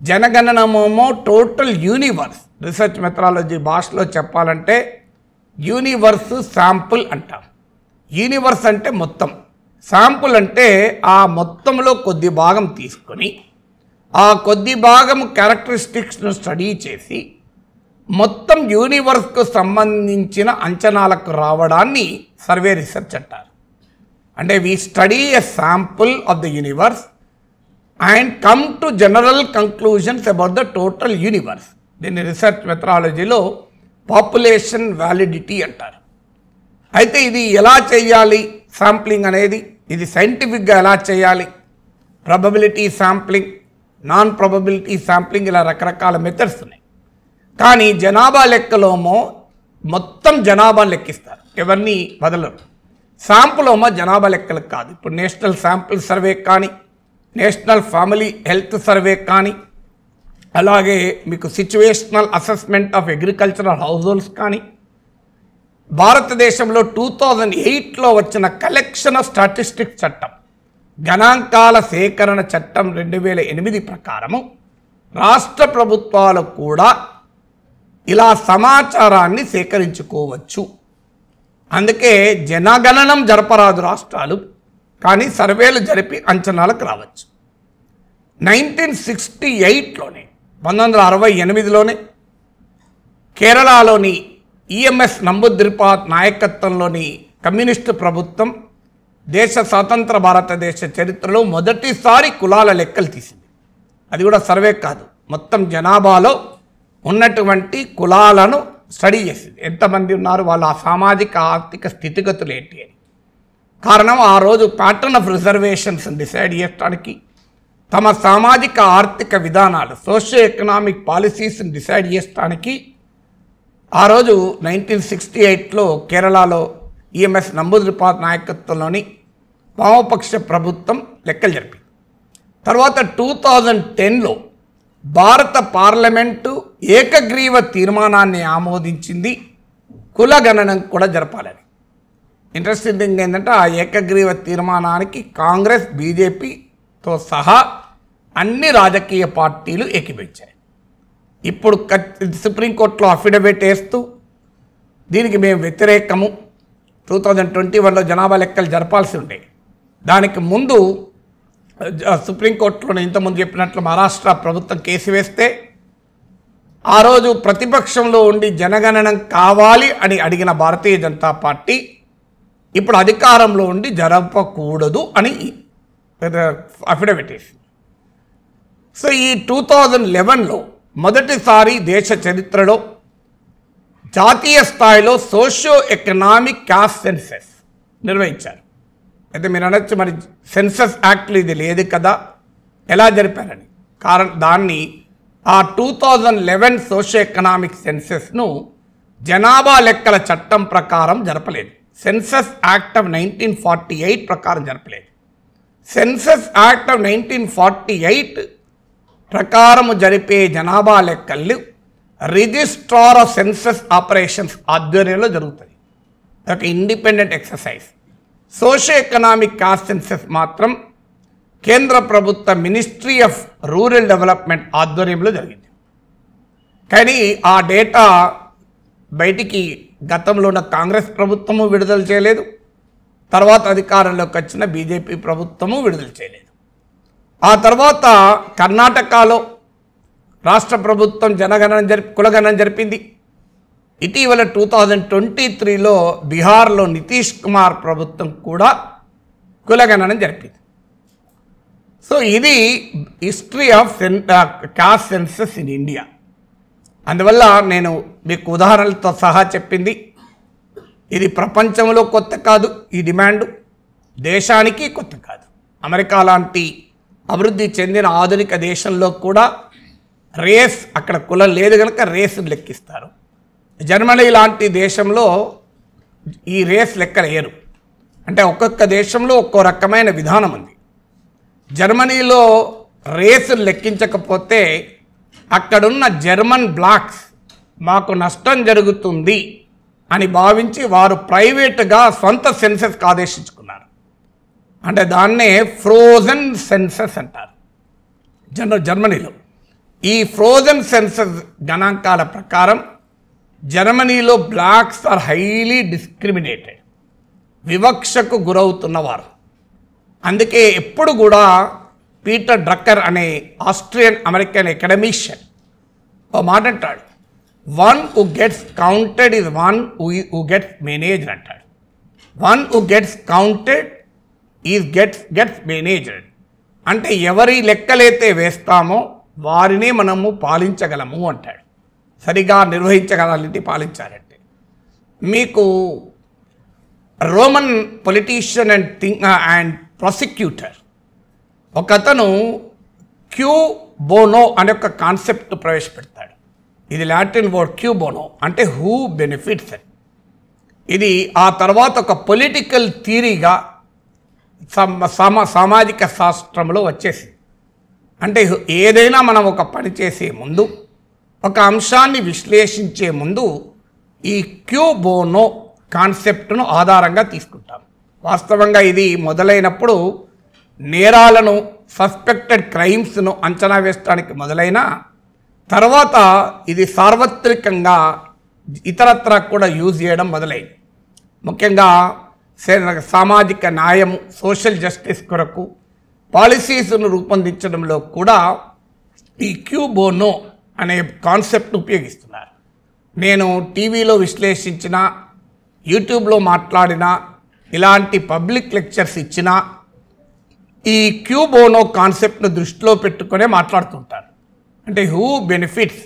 జనగణనమేమో total universe. Research methodology భాషలో చెప్పాలంటే universe sample అంటాం. యూనివర్స్ అంటే మొత్తం, శాంపుల్ అంటే ఆ మొత్తంలో కొద్ది భాగం తీసుకొని ఆ కొద్ది భాగం క్యారెక్టరిస్టిక్స్ను స్టడీ చేసి మొత్తం యూనివర్స్కు సంబంధించిన అంచనాలకు రావడాన్ని సర్వే రీసెర్చ్ అంటారు. అంటే we study a sample of the universe and come to general conclusions about the total universe. దీన్ని రీసెర్చ్ మెథడాలజీలో పాపులేషన్ వ్యాలిడిటీ అంటారు. అయితే ఇది ఎలా చేయాలి శాంప్లింగ్ అనేది? ఇది సైంటిఫిక్గా ఎలా చేయాలి? Probability sampling, non probability sampling, ఇలా రకరకాల మెథడ్స్ ఉన్నాయి. కానీ జనాభా లెక్కలోమో మొత్తం జనాభాను లెక్కిస్తారు, ఎవరిని వదలరు. శాంపుల్ ఏమో జనాభా లెక్కలకు కాదు. ఇప్పుడు నేషనల్ శాంపుల్ సర్వే కానీ, నేషనల్ ఫ్యామిలీ హెల్త్ సర్వే కానీ, అలాగే మీకు situational assessment of agricultural house holds కానీ, భారతదేశంలో 2008లో వచ్చిన కలెక్షన్ ఆఫ్ స్టాటిస్టిక్స్ చట్టం, గణాంకాల సేకరణ చట్టం 2008 ప్రకారము రాష్ట్ర ప్రభుత్వాలు కూడా ఇలా సమాచారాన్ని సేకరించుకోవచ్చు. అందుకే జనగణనం జరపరాదు రాష్ట్రాలు, కానీ సర్వేలు జరిపి అంచనాలకు రావచ్చు. 1968లోనే 1968లోనే కేరళలోని ఈఎంఎస్ నంబూద్రిపాద్ నాయకత్వంలోని కమ్యూనిస్టు ప్రభుత్వం దేశ స్వతంత్ర భారతదేశ చరిత్రలో మొదటిసారి కులాల లెక్కలు తీసింది. అది కూడా సర్వే కాదు, మొత్తం జనాభాలో ఉన్నటువంటి కులాలను స్టడీ చేసింది. ఎంతమంది ఉన్నారు, వాళ్ళ సామాజిక ఆర్థిక స్థితిగతులు ఏంటి అని. కారణం ఆ రోజు ప్యాటర్న్ ఆఫ్ రిజర్వేషన్స్ డిసైడ్ చేయడానికి, తమ సామాజిక ఆర్థిక విధానాలు సోషియో ఎకనామిక్ పాలసీస్ని డిసైడ్ చేయడానికి ఆ రోజు 1968లో కేరళలో ఈఎంఎస్ నంబూద్రిపాద్ నాయకత్వంలోని వామపక్ష ప్రభుత్వం లెక్కలు జరిపింది. తర్వాత 2010లో భారత పార్లమెంటు ఏకగ్రీవ తీర్మానాన్ని ఆమోదించింది, కుల గణనం కూడా జరపాలని. ఇంట్రెస్టింగ్ థింగ్ ఏంటంటే ఆ ఏకగ్రీవ తీర్మానానికి కాంగ్రెస్, బీజేపీతో సహా అన్ని రాజకీయ పార్టీలు ఏకీభవించాయి. ఇప్పుడు సుప్రీంకోర్టులో అఫిడవిట్ వేస్తూ దీనికి మేము వ్యతిరేకము, 2021లో జనాభా లెక్కలు జరపాల్సి ఉండే, దానికి ముందు సుప్రీంకోర్టులో ఇంతకుముందు చెప్పినట్లు మహారాష్ట్ర ప్రభుత్వం కేసు వేస్తే ఆ రోజు ప్రతిపక్షంలో ఉండి జనగణనం కావాలి అని అడిగిన భారతీయ జనతా పార్టీ ఇప్పుడు అధికారంలో ఉండి జరపకూడదు అని అఫిడవిట్ వేసింది. సో ఈ 2011లో మొదటిసారి దేశ చరిత్రలో జాతీయ స్థాయిలో సోషియో ఎకనామిక్ క్యాస్ట్ సెన్సెస్ నిర్వహించారు. అయితే మీరు అనొచ్చు, మరి సెన్సస్ యాక్ట్లో ఇది లేదు కదా, ఎలా జరిపారని. కారణం దాన్ని ఆ 2011 సోషియో ఎకనామిక్ సెన్సెస్ను జనాభా లెక్కల చట్టం ప్రకారం జరపలేదు. సెన్సస్ యాక్ట్ ఆఫ్ 1948 ప్రకారం జరపలేదు. సెన్సస్ యాక్ట్ ఆఫ్ 1948 ప్రకారము జరిపే జనాభా లెక్కలు రిజిస్ట్రార్ ఆఫ్ సెన్సస్ ఆపరేషన్స్ ఆధ్వర్యంలో జరుగుతుంది. ఒక independent exercise. Socio economic cost census మాత్రం కేంద్ర ప్రభుత్వ మినిస్ట్రీ ఆఫ్ రూరల్ డెవలప్మెంట్ ఆధ్వర్యంలో జరిగింది. కానీ ఆ డేటా బయటికి గతంలో ఉన్న కాంగ్రెస్ ప్రభుత్వము విడుదల చేయలేదు, తర్వాత అధికారంలోకి వచ్చిన బీజేపీ ప్రభుత్వము విడుదల చేయలేదు. ఆ తర్వాత కర్ణాటకలో రాష్ట్ర ప్రభుత్వం కులగణన జరిపింది. ఇటీవల 2023లో బీహార్లో నితీష్ కుమార్ ప్రభుత్వం కూడా కులగణన జరిపింది. సో ఇది history of cost census in India. అందువల్ల నేను మీకు ఉదాహరణలతో సహా చెప్పింది. ఇది ప్రపంచంలో కొత్త కాదు, ఈ డిమాండ్ దేశానికి కొత్త కాదు. అమెరికా లాంటి అభివృద్ధి చెందిన ఆధునిక దేశంలో కూడా రేస్, అక్కడ కులం లేదు కనుక రేసును లెక్కిస్తారు. జర్మనీ లాంటి దేశంలో ఈ రేస్ లెక్కలేరు. అంటే ఒక్కొక్క దేశంలో ఒక్కో రకమైన విధానం ఉంది. జర్మనీలో రేసును లెక్కించకపోతే అక్కడున్న జర్మన్ బ్లాక్స్ మాకు నష్టం జరుగుతుంది అని భావించి వారు ప్రైవేటుగా సొంత సెన్సస్కి ఆదేశించుకున్నారు. అంటే దాన్నే ఫ్రోజన్ సెన్సస్ అంటారు జర్మనీలో. ఈ ఫ్రోజన్ సెన్సస్ గణాంకాల ప్రకారం జర్మనీలో బ్లాక్స్ ఆర్ హైలీ డిస్క్రిమినేటెడ్, వివక్షకు గురవుతున్నవారు. అందుకే ఎప్పుడు కూడా పీటర్ డ్రక్కర్ అనే ఆస్ట్రియన్ అమెరికన్ అకాడమిషియన్ ఓ మాట అంటాడు, one who gets counted is one who gets managed అంటాడు. One who gets counted is gets managed అంటే ఎవరి లెక్కలైతే వేస్తామో వారిని మనము పాలించగలము అంటాడు. సరిగా నిర్వహించగలంటే పాలించాలంటే. మీకు రోమన్ పొలిటీషియన్ అండ్ ప్రాసిక్యూటర్ ఒకతను క్యూ బోనో అనే ఒక కాన్సెప్ట్ ప్రవేశపెడతాడు. ఇది లాటిన్ వర్డ్ క్యూ బోనో అంటే హూ బెనిఫిట్స్. ఇది ఆ తర్వాత ఒక పొలిటికల్ థియరీగా సామాజిక శాస్త్రంలో వచ్చేసింది. అంటే ఏదైనా మనం ఒక పని చేసే ముందు, ఒక అంశాన్ని విశ్లేషించే ముందు ఈ క్యూ బోనో కాన్సెప్ట్ను ఆధారంగా తీసుకుంటాం. వాస్తవంగా ఇది మొదలైనప్పుడు నేరాలను, సస్పెక్టెడ్ క్రైమ్స్ను అంచనా వేయడానికి మొదలైన తర్వాత ఇది సార్వత్రికంగా ఇతరత్ర కూడా యూజ్ చేయడం మొదలైంది. ముఖ్యంగా సామాజిక న్యాయము, సోషల్ జస్టిస్ కొరకు పాలసీస్ను రూపొందించడంలో కూడా ఈ క్యూ బోనో అనే కాన్సెప్ట్ ఉపయోగిస్తున్నారు. నేను టీవీలో విశ్లేషించిన, యూట్యూబ్లో మాట్లాడిన, ఇలాంటి పబ్లిక్ లెక్చర్స్ ఇచ్చిన ఈ క్యూ బోనో కాన్సెప్ట్ను దృష్టిలో పెట్టుకునే మాట్లాడుతుంటారు. అంటే హూ బెనిఫిట్స్.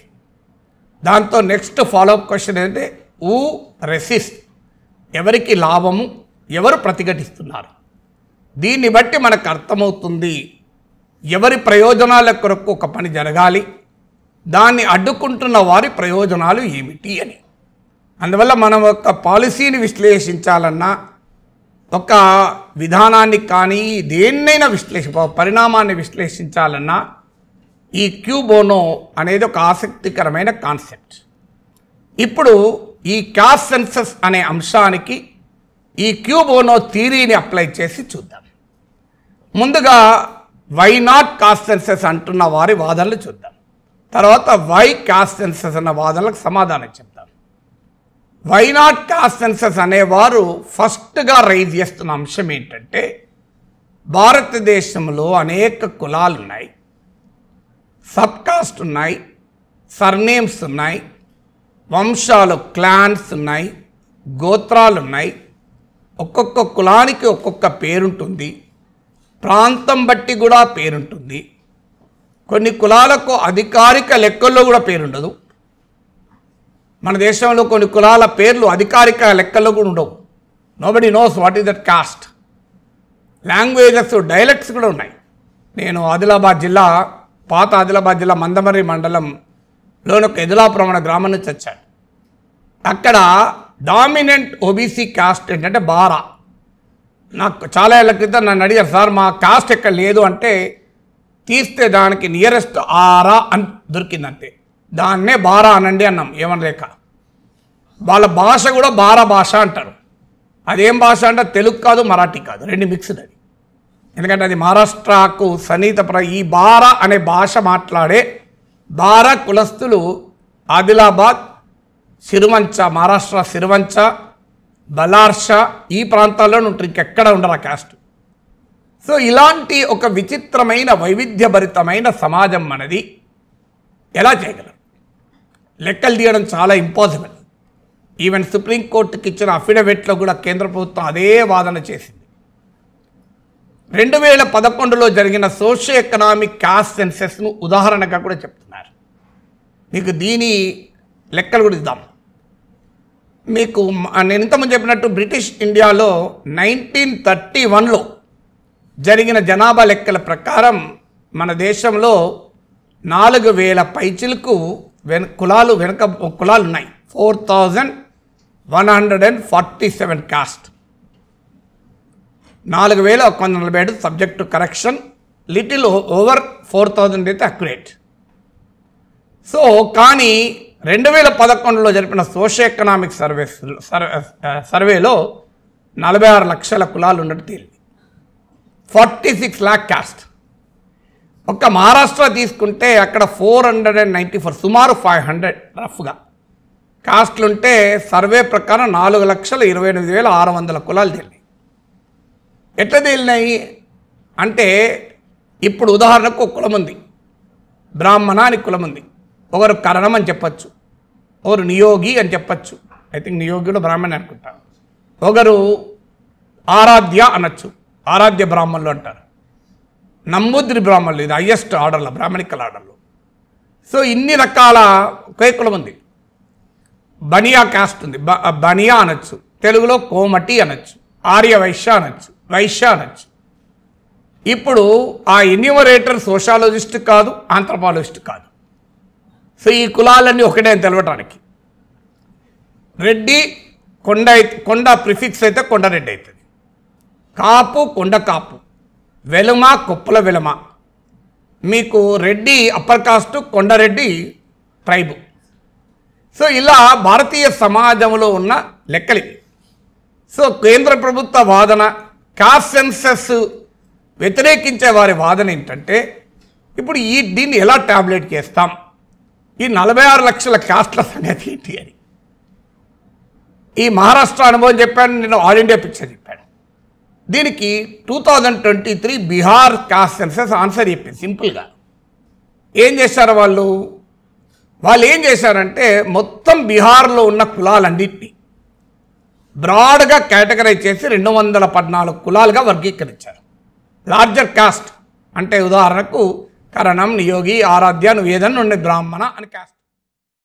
దాంతో నెక్స్ట్ ఫాలోఅప్ క్వశ్చన్ ఏంటంటే హూ రెసిస్ట్, ఎవరికి లాభము, ఎవరు ప్రతిఘటిస్తున్నారు. దీన్ని బట్టి మనకు అర్థమవుతుంది ఎవరి ప్రయోజనాల కొరకు ఒక పని జరగాలి, దాన్ని అడ్డుకుంటున్న వారి ప్రయోజనాలు ఏమిటి అని. అందువల్ల మనం ఒక పాలసీని విశ్లేషించాలన్నా, ఒక విధానాన్ని కానీ దేన్నైనా పరిణామాన్ని విశ్లేషించాలన్నా ఈ క్యూ బోనో అనేది ఒక ఆసక్తికరమైన కాన్సెప్ట్. ఇప్పుడు ఈ క్యాస్ట్ సెన్సస్ అనే అంశానికి ఈ క్యూ బోనో థియరీని అప్లై చేసి చూద్దాం. ముందుగా వై నాట్ కాస్ట్ సెన్సస్ అంటున్న వారి వాదనలు చూద్దాం. తర్వాత వై కాస్ట్ సెన్సస్ అన్న వాదనలకు సమాధానం చెప్తాం. వై నాట్ కాస్ట్ సెన్సస్ అనేవారు ఫస్ట్గా రైజ్ చేస్తున్న అంశం ఏంటంటే, భారతదేశంలో అనేక కులాలు ఉన్నాయి, సబ్ కాస్ట్ ఉన్నాయి, సర్నేమ్స్ ఉన్నాయి, వంశాలు క్లాన్స్ ఉన్నాయి, గోత్రాలు ఉన్నాయి. ఒక్కొక్క కులానికి ఒక్కొక్క పేరుంటుంది, ప్రాంతం బట్టి కూడా పేరుంటుంది. కొన్ని కులాలకు అధికారిక లెక్కల్లో కూడా పేరుండదు. మన దేశంలో కొన్ని కులాల పేర్లు అధికారిక లెక్కల్లో కూడా ఉండవు. Nobody knows what is that cost. Languages, dialects కూడా ఉన్నాయి. నేను ఆదిలాబాద్ జిల్లా, పాత ఆదిలాబాద్ జిల్లా మందమర్రి మండలంలోని ఒక ఎదులాపురం అనే గ్రామం నుంచి వచ్చాను. అక్కడ డామినెంట్ ఓబీసీ కాస్ట్ ఏంటంటే బారా. నాకు చాలా ఏళ్ళ క్రితం నన్ను అడిగారు, సార్ మా కాస్ట్ ఎక్కడ లేదు అంటే, తీస్తే దానికి నియరెస్ట్ ఆరా అని దొరికిందంతే. దాన్నే బారా అనండి అన్నాం, ఏమనలేక. వాళ్ళ భాష కూడా బారా భాష అంటారు. అదేం భాష అంటే తెలుగు కాదు, మరాఠీ కాదు, రెండు మిక్స్డ్ అది. ఎందుకంటే అది మహారాష్ట్రకు ఈ బారా అనే భాష మాట్లాడే బారా కులస్తులు ఆదిలాబాద్, సిరివంచ, మహారాష్ట్ర సిరివంచ, బలార్షా ఈ ప్రాంతాల్లో ఉంటారు, ఇంకెక్కడ ఉండరు ఆ కాస్ట్. సో ఇలాంటి ఒక విచిత్రమైన వైవిధ్యభరితమైన సమాజం మనది. ఎలా చేయగలం? లెక్కలు తీయడం చాలా ఇంపాసిబుల్. ఈవెన్ సుప్రీంకోర్టుకి ఇచ్చిన అఫిడవిట్లో కూడా కేంద్ర ప్రభుత్వం అదే వాదన చేసింది. 2011లో జరిగిన సోషియో ఎకనామిక్ కాస్ట్ సెన్సెస్ను ఉదాహరణగా కూడా చెప్తున్నారు. మీకు దీని లెక్కలు కూడా ఇద్దాం. మీకు నేను ఇంతకుముందు చెప్పినట్టు బ్రిటిష్ ఇండియాలో 1931లో జరిగిన జనాభా లెక్కల ప్రకారం మన దేశంలో 4000 పైచిలకు కులాలు ఉన్నాయి. 4147 cost. 4147 subject to correction, little over 4000 అయితే అక్యురేట్. సో కానీ 2011లో జరిపిన సోషియో ఎకనామిక్ సర్వేలో 46 లక్షల కులాలు ఉన్నట్టు తేలింది. 46 lakh కాస్ట్. ఒక్క మహారాష్ట్ర తీసుకుంటే అక్కడ 494 సుమారు 500 రఫ్గా కాస్ట్లుంటే సర్వే ప్రకారం 4,28,600 కులాలు తేలినాయి. ఎట్లా తేలినాయి అంటే ఇప్పుడు ఉదాహరణకు ఒక కులం ఉంది, బ్రాహ్మణ అని కులం ఉంది. ఒకరు కరణం అని చెప్పచ్చు, ఒకరు నియోగి అని చెప్పచ్చు, ఐ థింక్ నియోగి కూడా బ్రాహ్మణ అనుకుంటా, ఒకరు ఆరాధ్య అనొచ్చు, ఆరాధ్య బ్రాహ్మణులు అంటారు, నమ్మూద్రి బ్రాహ్మణులు, ఇది హయ్యెస్ట్ ఆర్డర్లో బ్రాహ్మణికల్ ఆర్డర్లో. సో ఇన్ని రకాల ఒకే కులం ఉంది. బనియా కాస్ట్ ఉంది, బనియా అనొచ్చు, తెలుగులో కోమటి అనొచ్చు, ఆర్య వైశ్య అనొచ్చు, వైశ్య అనొచ్చు. ఇప్పుడు ఆ ఎన్యూమరేటర్ సోషాలజిస్ట్ కాదు, ఆంథ్రపాలజిస్ట్ కాదు. సో ఈ కులాలన్నీ ఒకటే అని తెలవటానికి రెడ్డి కొండ ప్రిఫిక్స్ అయితే కొండరెడ్డి అవుతుంది, కాపు కొండ కాపు, వెలుమ కొప్పుల వెలుమ. మీకు Reddy upper caste, Kondareddy tribe. So ఇలా భారతీయ సమాజంలో ఉన్న లెక్కలి. సో కేంద్ర ప్రభుత్వ వాదన, కాస్ట్ సెన్సస్ వ్యతిరేకించే వారి వాదన ఏంటంటే ఇప్పుడు దీన్ని ఎలా టాబ్లెట్ చేస్తాం, ఈ 46 లక్షల కాస్ట్ల సంగతి ఏంటి అని. ఈ మహారాష్ట్ర అనుభవం చెప్పాను, నేను ఆల్ ఇండియా పిక్చర్ చెప్పాను. దీనికి 2023 బీహార్ కాస్ట్ సెన్సస్ ఆన్సర్ చెప్పింది సింపుల్గా. ఏం చేశారు వాళ్ళు ఏం చేశారంటే మొత్తం బీహార్లో ఉన్న కులాలన్నింటినీ బ్రాడ్గా కేటగరైజ్ చేసి 214 కులాలుగా వర్గీకరించారు. లార్జర్ కాస్ట్ అంటే ఉదాహరణకు కరణం, నియోగి, ఆరాధ్య, నువ్వు ఏదన్నా ఉండే బ్రాహ్మణ అని కాస్ట్.